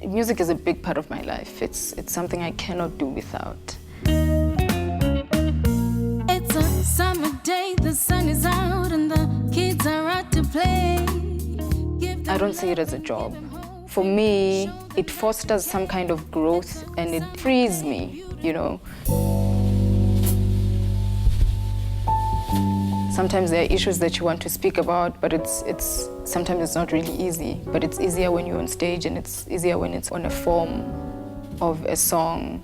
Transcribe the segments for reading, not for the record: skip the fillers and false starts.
Music is a big part of my life. It's something I cannot do without. It's a summer day, the sun is out and the kids are out to play. I don't see it as a job. For me, it fosters some kind of growth and it frees me, you know. Sometimes there are issues that you want to speak about, but sometimes it's not really easy. But it's easier when you're on stage, and it's easier when it's on a form of a song.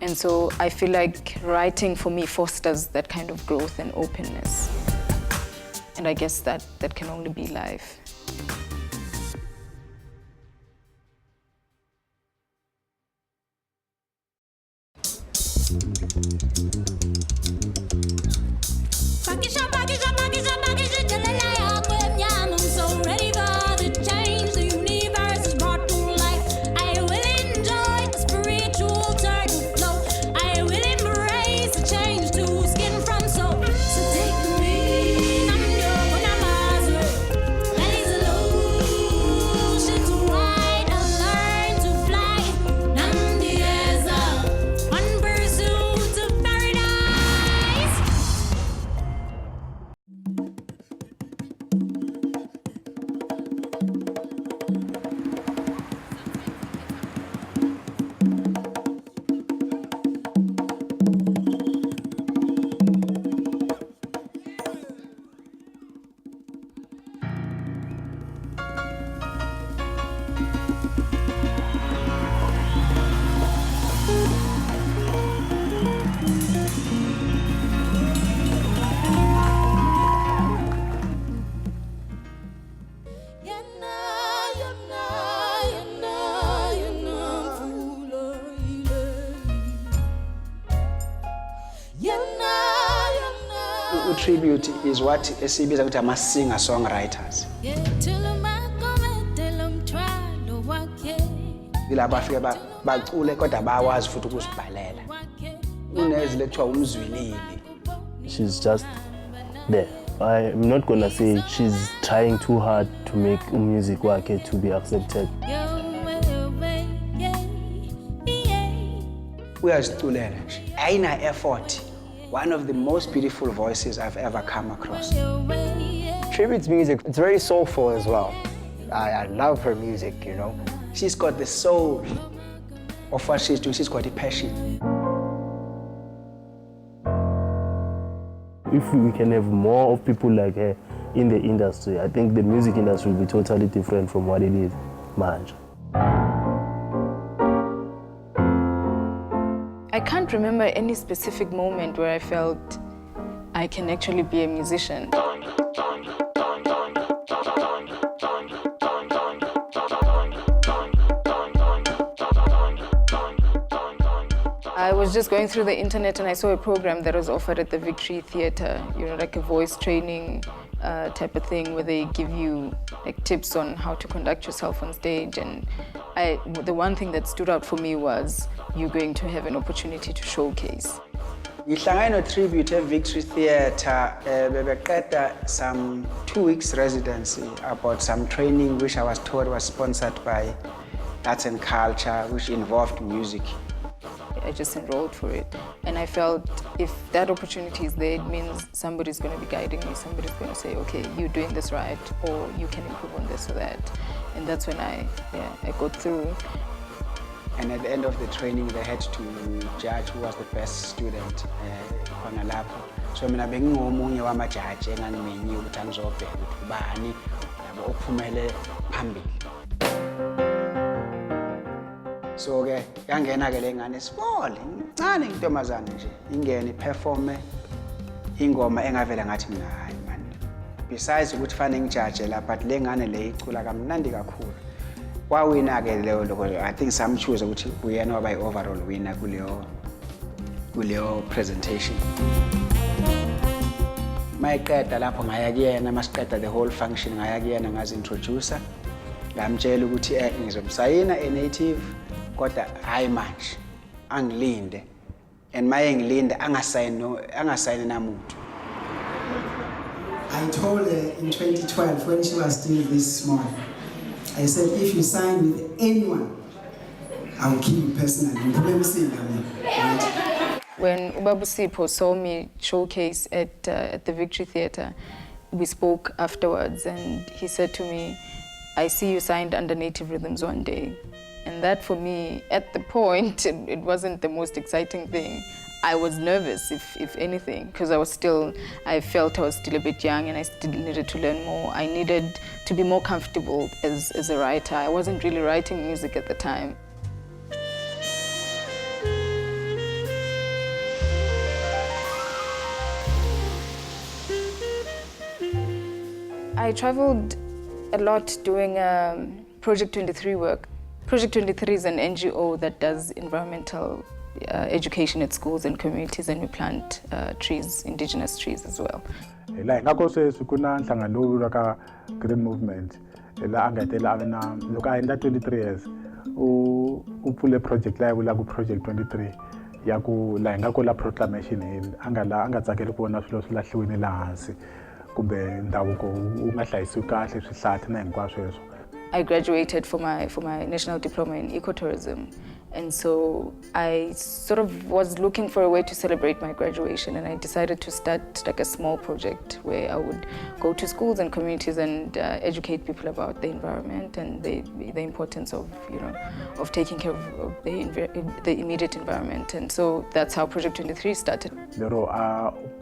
And so I feel like writing for me fosters that kind of growth and openness. And I guess that can only be life. Tribute is what esibiza ukuthi ama-singer-songwriters. Ila bafike bacule kodwa bayawazi futhi ukusibhalela. Unezile kuthiwa umzwilili. She's just there. I'm not gonna say she's trying too hard to make music wakhe to be accepted. Uyaziculela nje. Ayina effort. One of the most beautiful voices I've ever come across. Tribute music, it's very soulful as well. I love her music, you know. She's got the soul of what she's doing. She's got the passion. If we can have more of people like her in the industry, I think the music industry will be totally different from what it is, manje. I can't remember any specific moment where I felt I can actually be a musician. I was just going through the internet and I saw a program that was offered at the Victory Theatre, you know, like a voice training type of thing where they give you like tips on how to conduct yourself on stage. And the one thing that stood out for me was you're going to have an opportunity to showcase. Ngihlangane no Tribute at Victory Theatre, bebeqeda some 2 weeks residency about some training which I was told was sponsored by Arts and Culture, which involved music. I just enrolled for it. And I felt if that opportunity is there, it means somebody's going to be guiding me. Somebody's going to say, okay, you're doing this right, or you can improve on this or that. And that's when I got through. And at the end of the training, they had to judge who was the best student khona lapho. So mina bengingomunye wamajaji engangimenyiwe ukuthi angizobheka ukuthi ubani yabo ophumele phambili. So ke yangena ke le ngane small incane intombazane nje ingene performe ingoma engavela ngathi mina hayi man. Besides ukuthi fanele ngijaje lapha but le ngane le icula kamnandi kakhulu. Wawina ke leyo lokho I think some choose ukuthi uyena waba overall winner kuleyo presentation. Mayiqeda lapho ngaya kuyena masiqeda the whole function ngaya kuyena ngazi introducer ngamtshela ukuthi ngizomsayina eNative kodwa hayi manje angilinde and maye ngilinde angasayini namuntu. I told her in 2012 when she was still this small, I said, if you sign with anyone, I'll kill you personally. When Ubabu Sipho saw me showcase at the Victory Theatre, we spoke afterwards and he said to me, I see you signed under Native Rhythms one day. And that for me, at the point, it wasn't the most exciting thing. I was nervous, if anything, because I felt I was still a bit young and I still needed to learn more. I needed to be more comfortable as a writer. I wasn't really writing music at the time. I traveled a lot doing Project 23 work. Project 23 is an NGO that does environmental education at schools and communities, and we plant trees, indigenous trees as well. La ngakho sekuna nhlangano ka green movement la angatela avena loko a endla 23 years u pfule project la vula ku Project 23 ya ku la ngakho la proclamation anga tsakeli ku vona swilo swi lahliwini laha hansi kumbe ndhavuko u nga hlayisiwi kahle swihlahla na hinkwaswo sweswo. I graduated for my national diploma in ecotourism, and so I sort of was looking for a way to celebrate my graduation, and I decided to start like a small project where I would go to schools and communities and educate people about the environment and the importance of taking care of the immediate environment, and so that's how Project 23 started.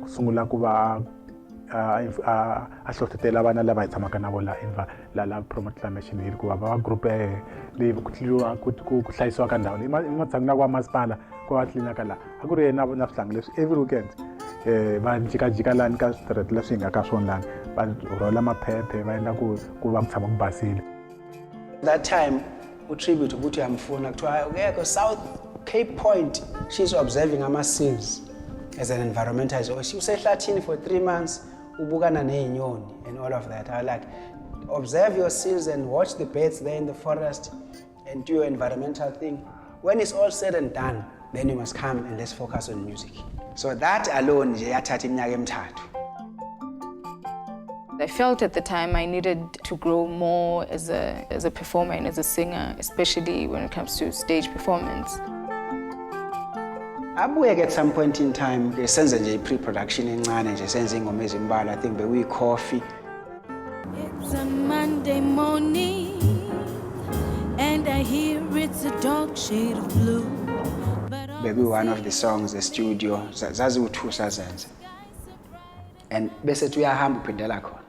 Sungula ku va a hlohlotela vana lava hi tshamaka na vona la proclamation hi ku va group leyi ku tliliwa ku hlayisiwa ka ndhawu leyi matshangu na kwa masipala ku va tlilinaka la a ku ri yena na swihlangi leswi every weekend va jikajika lani ka street leswi hi nga ka swona lani va rhola maphephe va endla ku va ku tshama ku basile. That time utribute ukuthi uyamfuna kuthiwa ukekho South Cape Point, she's observing ama-seals as an environmentalist. She was ehlathini for 3 months ubukana ney'nyoni and all of that. I like, observe your seals and watch the birds there in the forest and do your environmental thing. When it's all said and done, then you must come and let's focus on music. So that alone nje yathatha iminyaka emithathu. I felt at the time I needed to grow more as a performer and as a singer, especially when it comes to stage performance. Abuye at some point in time senze nje pre-production encane nje senze ingoma ezimbalwa. I think beyi-coffee. It's a Monday morning and I hear it's a dark shade of blue. Maybe one of the songs the studio zaziwu-2 sazenze and bese uyahamba uphindela khona.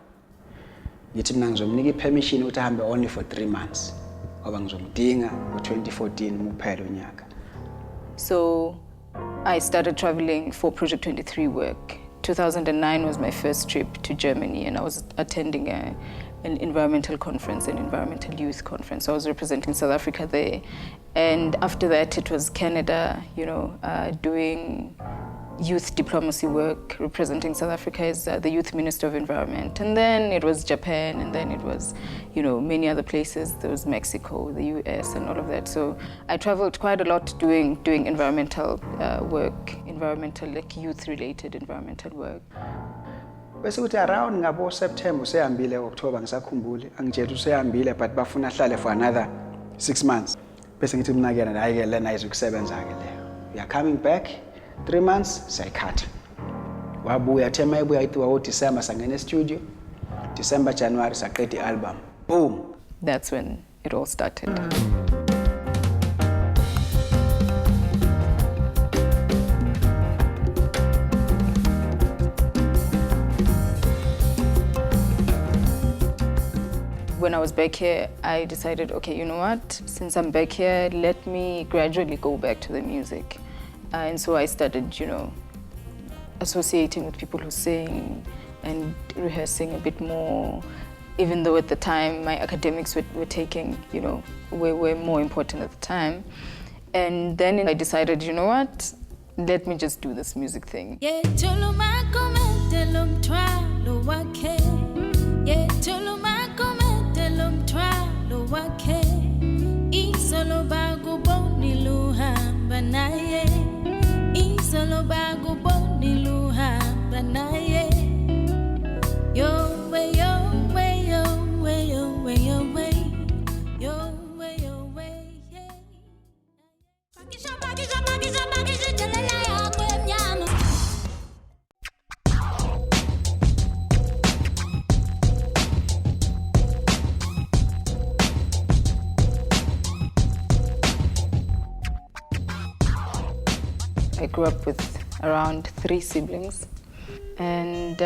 Ngithi mina ngizomnika i-permission ukuthi ahambe only for 3 months ngoba ngizomdinga ngo-2014 muphela unyaka. So I started traveling for Project 23 work. 2009 was my first trip to Germany, and I was attending an environmental conference, an environmental youth conference. So I was representing South Africa there. And after that, it was Canada, doing youth diplomacy work, representing South Africa as the Youth Minister of Environment. And then it was Japan, and then it was, many other places. There was Mexico, the US, and all of that. So I traveled quite a lot doing environmental work, like youth-related environmental work. Bese kuthi around ngabo September usehambile, October ngisakhumbule, angitshela usehambile but bafuna ahlale for another 6 months. Bese ngithi mina ke hayi ke lena izokusebenza ke leyo. We are coming back 3 months sayikhatha. Wabuya thema ebuya ithiwa December sangena e-studio. December, January saqeda i-album. Boom. That's when it all started. When I was back here, I decided, okay, you know what? Since I'm back here, let me gradually go back to the music. And so I started, associating with people who sing and rehearsing a bit more, even though at the time my academics were taking, were more important at the time. And then I decided, you know what? Let me just do this music thing. I grew up with around 3 siblings. And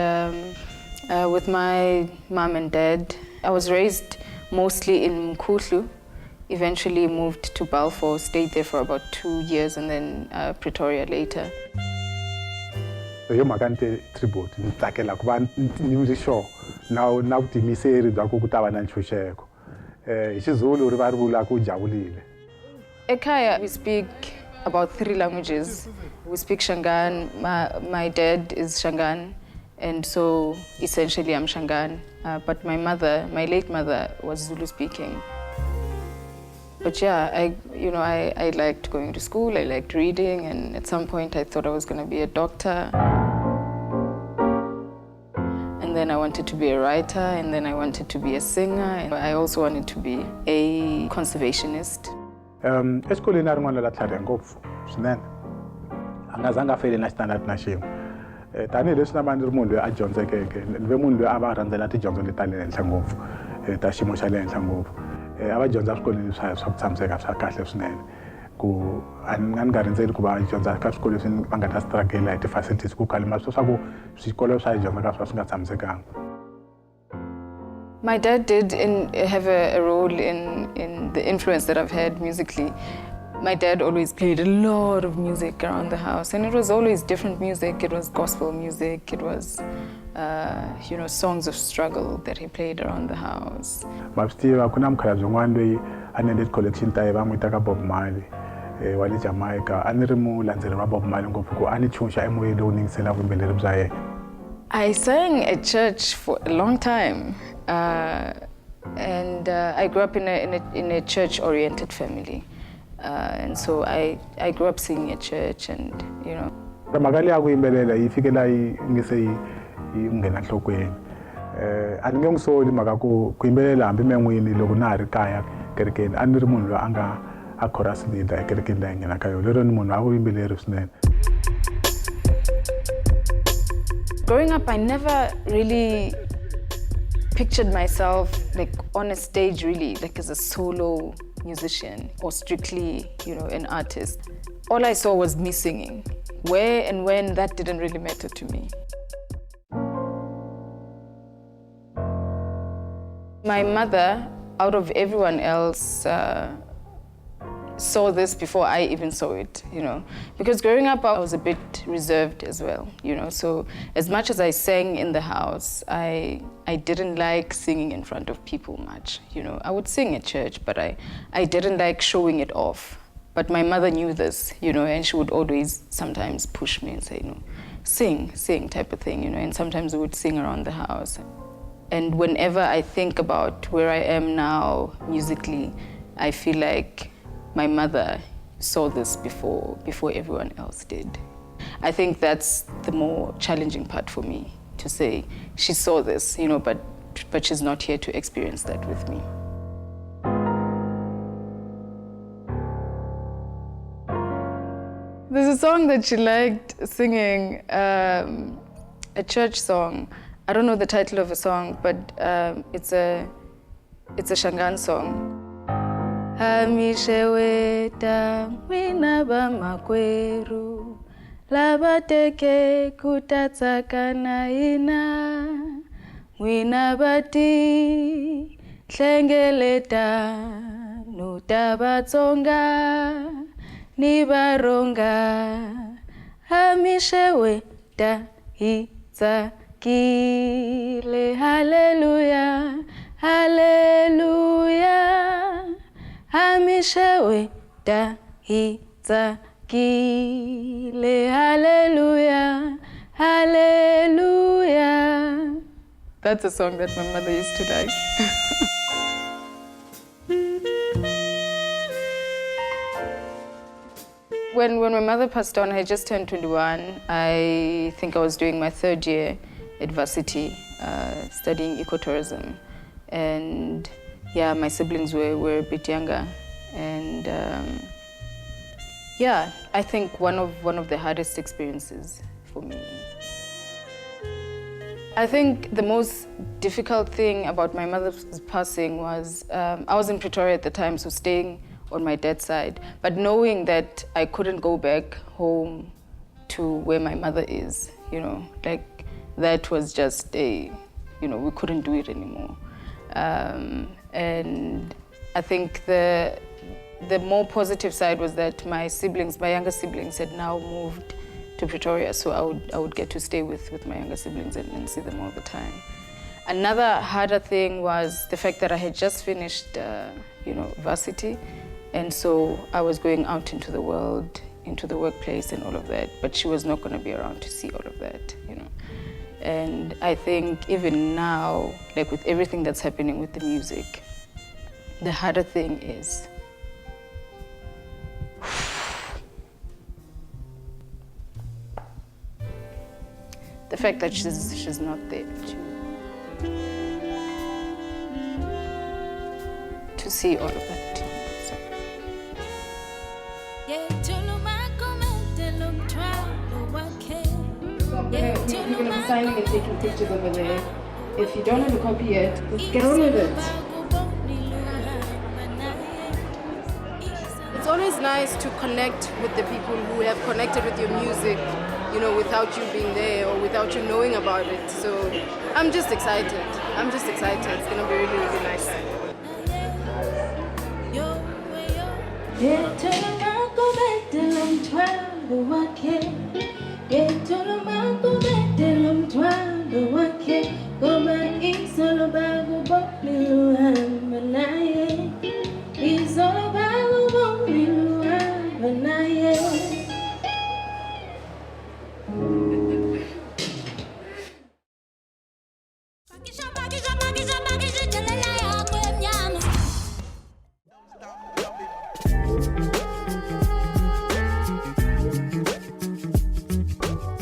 with my mom and dad, I was raised mostly in Mkhuhlu, eventually moved to Balfour, stayed there for about 2 years, and then Pretoria later. Yo makante tribute ni tsakela ku va ni sure na vutimiseri bya ku ta va na ntshunxeko hi xizulu ri va ri vula ku jabulile. Ekhaya, we speak about 3 languages. We speak Shangaan. My dad is Shangaan, and so essentially I'm Shangaan. But my late mother, was Zulu speaking. But yeah, I liked going to school, I liked reading, and at some point I thought I was going to be a doctor. And then I wanted to be a writer, and then I wanted to be a singer, and I also wanted to be a conservationist. Eskoleni a rin'wana la tlhariha ngopfu swinene a nga zanga feli na standard na xin'we tanihileswi na mani ri munhu loyi a dyondzekeke ni ve munhu loyi a va rhandzela tidyondzo leta le henhla ngopfu ta xiyimo xa le henhla ngopfu a va dyondza swikolweni swa ku tshamiseka swa kahle swinene ku a ni nga rindzeli ku va dyondza ka swikolo leswi va nga ta struggle hi ti-facilities ku kalima swa ku swikolo swa dyondza ka swa swi nga tshamisekanga. My dad did have a role in the influence that I've had musically. My dad always played a lot of music around the house, and it was always different music. It was gospel music, it was songs of struggle that he played around the house. Mabstiva ku na mukhalabye un'wana loyi a ni endle collection ta va n'wi ka Bob Marley wa le Jamaica a ni ri mulandzeri wa Bob Marley ngopfu ku a ni tshunxa emoyeni lowu ningisela vuyimbeleri bya yena. I sang at church for a long time, and I grew up in a church-oriented family, and so I grew up singing at church, and mhaka leyi ya ku yimbelela yi fike la yi nge se yi nghena nhlokweni a ni nge n'wi soli mhaka ku yimbelela hambi me n'wini loko na ha ri kaya kerekeni a ni ri munhu loyi a nga a chorus leader ekerekeni leyi nghena ka yona lero ni munhu a vuyimbeleri swinene. Growing up, I never really pictured myself like on a stage really, like as a solo musician or strictly, an artist. All I saw was me singing. Where and when, that didn't really matter to me. My mother, out of everyone else, saw this before I even saw it, Because growing up, I was a bit reserved as well, So as much as I sang in the house, I didn't like singing in front of people much, I would sing at church, but I didn't like showing it off. But my mother knew this, and she would always sometimes push me and say, sing type of thing, And sometimes we would sing around the house. And whenever I think about where I am now musically, I feel like my mother saw this before everyone else did. I think that's the more challenging part for me, to say she saw this, but she's not here to experience that with me. There's a song that she liked singing, a church song. I don't know the title of the song, but it's a Shangaan song. Hamisheweta winaba makweru labateke kutatsakana ina winabati hlengeleta nutabatsonga nibaronga hamisheweta hitzakile hallelujah hallelujah Hamishewe da hitzakile, hallelujah, hallelujah. That's a song that my mother used to like. When my mother passed on, I just turned 21. I think I was doing my 3rd year at varsity, studying ecotourism. And yeah, my siblings were a bit younger, and I think one of the hardest experiences for me. I think the most difficult thing about my mother's passing was I was in Pretoria at the time, so staying on my dad's side, but knowing that I couldn't go back home to where my mother is, you know, like that was just a, you know, we couldn't do it anymore. And I think the more positive side was that my younger siblings had now moved to Pretoria, so I would get to stay with my younger siblings and see them all the time. Another harder thing was the fact that I had just finished, you know, varsity, and so I was going out into the world, into the workplace and all of that, but she was not going to be around to see all of that, you know. And I think even now, like with everything that's happening with the music, the harder thing is the fact that she's not there to see all of that. So. You're going to be signing and taking pictures over there. If you don't have a copy yet, just get on with it. It's always nice to connect with the people who have connected with your music, you know, without you being there or without you knowing about it. So I'm just excited. It's going to be really, really nice. It's all about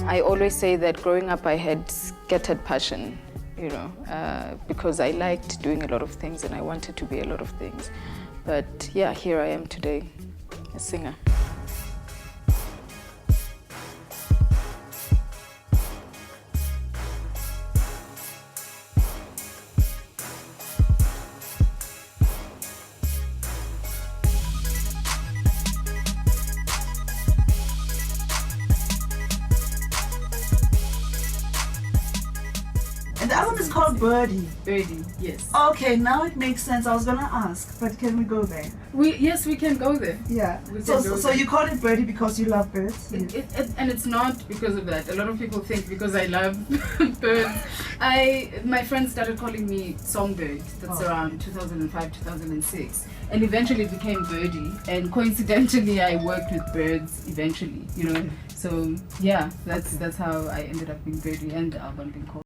I always say that growing up I had scattered passion, you know, because I liked doing a lot of things and I wanted to be a lot of things. But yeah, here I am today, a singer. And the album is called Birdie. Birdie, yes. Okay, now it makes sense. I was gonna ask, but can we go there? Yes, we can go there. Yeah. We So, can go so there. you call it Birdie because you love birds? And it's not because of that. A lot of people think because I love birds. My friends started calling me Songbird. That's around 2005, 2006. And eventually it became Birdie. And coincidentally, I worked with birds eventually, you know. So yeah, that's how I ended up being Birdie and the album being called.